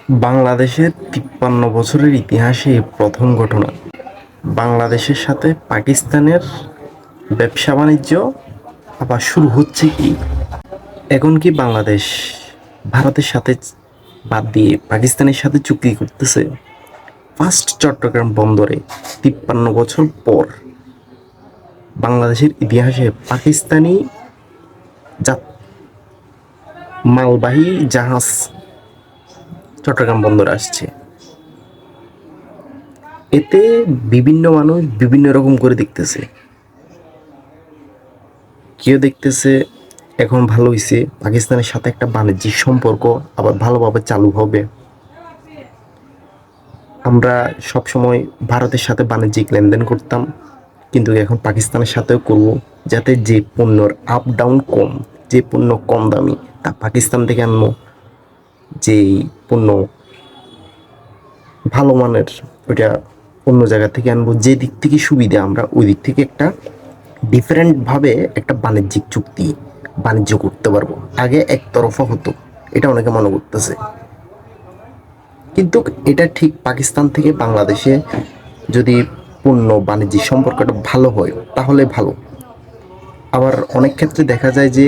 বাংলাদেশের ৫৩ বছরের ইতিহাসে প্রথম ঘটনা। বাংলাদেশের সাথে পাকিস্তানের ব্যবসা-বাণিজ্য আবার শুরু হচ্ছে কি? এখন কি বাংলাদেশ ভারতের সাথে বাদ দিয়ে পাকিস্তানের সাথে চুক্তি করতেছে? ফার্স্ট চট্টগ্রাম বন্দরে ৫৩ বছর পর বাংলাদেশের ইতিহাসে পাকিস্তানি মালবাহী জাহাজ চট্টগ্রাম বন্দরে আসছে। এতে বিভিন্ন মানুষ বিভিন্ন রকম করে দেখতেছে। কেউ দেখতেছে এখন ভালো হইছে, পাকিস্তানের সাথে একটা বাণিজ্যিক সম্পর্ক আবার ভালোভাবে চালু হবে। আমরা সবসময় ভারতের সাথে বাণিজ্যিক লেনদেন করতাম, কিন্তু এখন পাকিস্তানের সাথেও করব, যাতে যে পণ্যর আপ ডাউন কম, যে পণ্য কম দামি তা পাকিস্তান থেকে আনবো, যেই পণ্য ভালো মানের ওইটা অন্য জায়গা থেকে আনবো। যে দিক থেকে সুবিধা আমরা ওই দিক থেকে একটা ডিফারেন্টভাবে একটা বাণিজ্যিক চুক্তি বাণিজ্য করতে পারবো। আগে একতরফা হতো, এটা অনেকে মনে করতেছে, কিন্তু এটা ঠিক পাকিস্তান থেকে বাংলাদেশে যদি পণ্য বাণিজ্যিক সম্পর্কটা ভালো হয় তাহলে ভালো। আবার অনেক ক্ষেত্রে দেখা যায় যে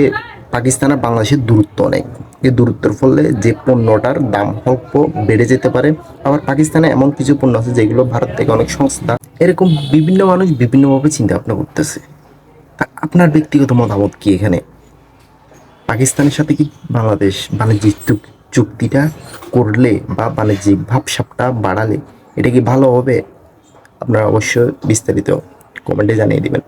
পাকিস্তান আর বাংলাদেশের দূরত্ব অনেক, এই দূরত্বের ফলে যে পণ্যটার দাম অল্প বেড়ে যেতে পারে। আবার পাকিস্তানে এমন কিছু পণ্য আছে যেগুলো ভারত থেকে অনেক সস্তা। এরকম বিভিন্ন মানুষ বিভিন্নভাবে চিন্তা ভাবনা করতেছে। তা আপনার ব্যক্তিগত মতামত কি এখানে? পাকিস্তানের সাথে কি বাংলাদেশ বাণিজ্যিক চুক্তিটা করলে বা বাণিজ্যিক ভাবসাবটা বাড়ালে এটা কি ভালো হবে? আপনারা অবশ্যই বিস্তারিত কমেন্টে জানিয়ে দিবেন।